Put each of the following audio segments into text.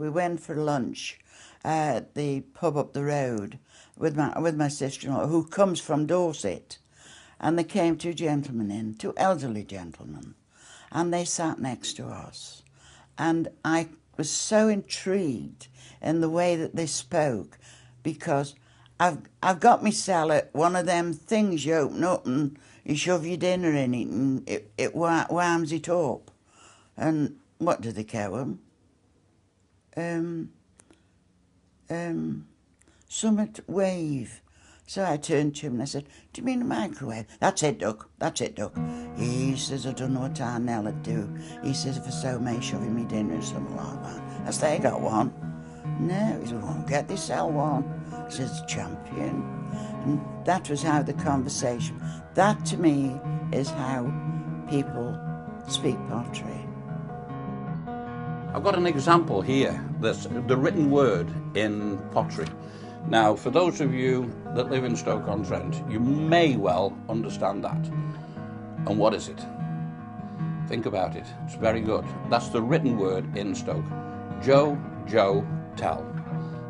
we went for lunch at the pub up the road with my sister-in-law, who comes from Dorset, and there came two gentlemen in, two elderly gentlemen, and they sat next to us, and I was so intrigued in the way that they spoke, because I've got myself one of them things you open up and you shove your dinner in it and it warms it up. And what do they call them? Summit wave. So I turned to him and I said, "Do you mean a microwave?" "That's it, Duck. That's it, Duck." He says, "I don't know what Arnell would do." He says, "If I so may shoving me dinner or something like that." I said, "They got one." "No." He said, "Well, get this sell one." I says, "Champion." And that was how the conversation, that to me is how people speak pottery. I've got an example here that's the written word in pottery. Now, for those of you that live in Stoke-on-Trent, you may well understand that. And what is it? Think about it. It's very good. That's the written word in Stoke. Joe, tell.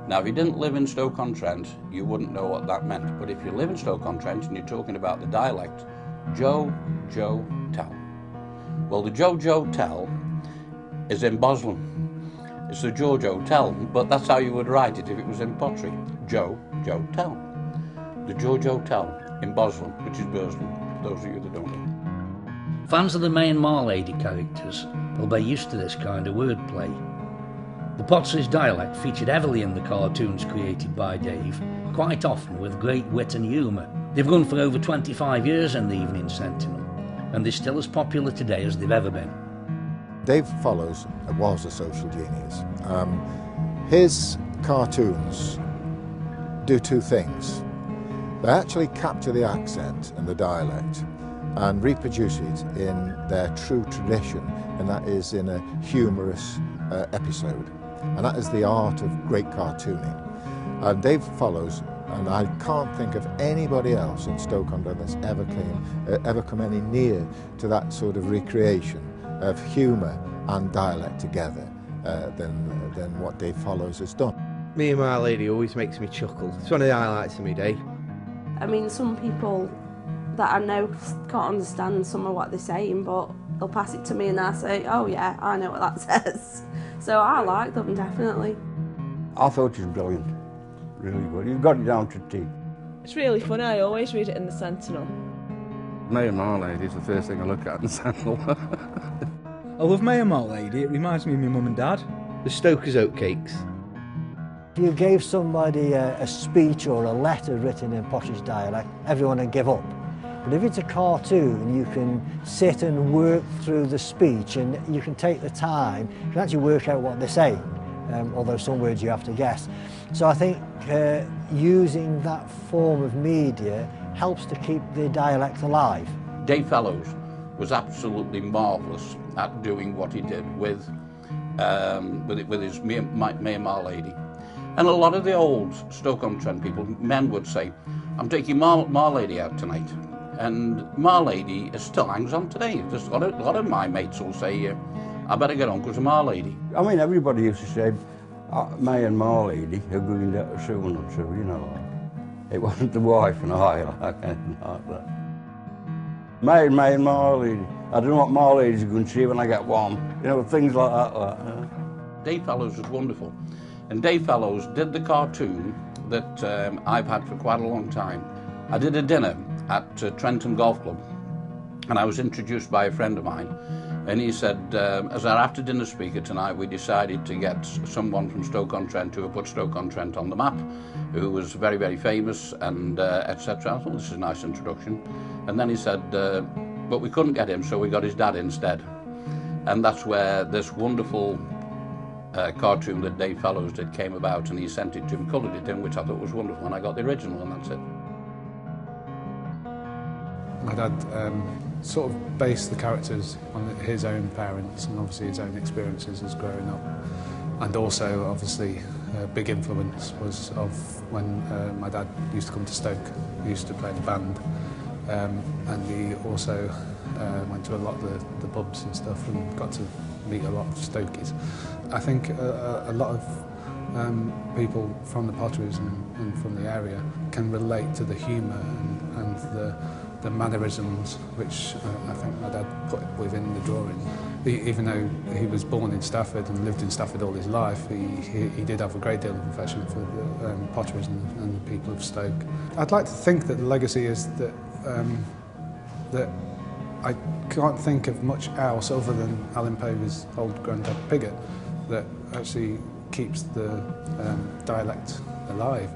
Now, if you didn't live in Stoke-on-Trent, you wouldn't know what that meant. But if you live in Stoke-on-Trent and you're talking about the dialect, Joe, tell. Well, the Joe, tell is in Boslem. It's the Jojo tell, but that's how you would write it if it was in pottery. Joe, tell. The Jojo tell in Boslem, which is Burslem, those of you that don't know. Fans of the May and Marlady characters will be used to this kind of wordplay. The Potteries Dialect featured heavily in the cartoons created by Dave, quite often with great wit and humour. They've run for over 25 years in the Evening Sentinel, and they're still as popular today as they've ever been. Dave Follows was a social genius. His cartoons do two things. They actually capture the accent and the dialect and reproduce it in their true tradition, and that is in a humorous episode. And that is the art of great cartooning. And Dave Follows, and I can't think of anybody else in Stoke-on-Trent that's ever come any near to that sort of recreation of humour and dialect together than what Dave Follows has done. Me and My Lady always makes me chuckle. It's one of the highlights of me day. I mean, some people that I know can't understand some of what they're saying, but they'll pass it to me and I say, "Oh yeah, I know what that says." So I like them, definitely. I thought it was brilliant, really good. You've got it down to T. It's really funny, I always read it in the Sentinel. May and Marlady is the first thing I look at in the Sentinel. I love May and Marlady, it reminds me of my mum and dad. The Stoker's Oatcakes. If you gave somebody a speech or a letter written in Potteries Dialect, everyone would give up. But if it's a cartoon, you can sit and work through the speech and you can take the time, you can actually work out what they're saying, although some words you have to guess. So I think using that form of media helps to keep the dialect alive. Dave Fellows was absolutely marvellous at doing what he did with his May and Marlady. And a lot of the old Stoke-on-Trent people, men would say, "I'm taking Marlady out tonight." And Marlady still hangs on today. There's a lot of my mates will say, "I better get on because of Marlady." I mean, everybody used to say, May and Marlady are going to soon or two, you know. It wasn't the wife and I like anything like that. May and Marlady. I don't know what Marlady's going to see when I get one. You know, things like that. Dave Fellows was wonderful. And Dave Fellows did the cartoon that I've had for quite a long time. I did a dinner at Trenton Golf Club, and I was introduced by a friend of mine, and he said, as our after-dinner speaker tonight, we decided to get someone from Stoke-on-Trent who had put Stoke-on-Trent on the map, who was very, very famous, and etc. I thought this is a nice introduction. And then he said, but we couldn't get him, so we got his dad instead. And that's where this wonderful cartoon that Dave Fellows did came about, and he sent it to him, coloured it in, which I thought was wonderful, and I got the original, and that's it. My dad sort of based the characters on his own parents and obviously his own experiences as growing up. And also, obviously, a big influence was of when my dad used to come to Stoke. He used to play in a band, and he also went to a lot of the pubs and stuff and got to meet a lot of Stokies. I think a lot of people from the potteries and from the area can relate to the humour and the mannerisms which I think my dad put within the drawing. Even though he was born in Stafford and lived in Stafford all his life, he did have a great deal of affection for the potteries and the people of Stoke. I'd like to think that the legacy is that that I can't think of much else other than Alan Povey's old granddad Piggott that actually keeps the dialect alive.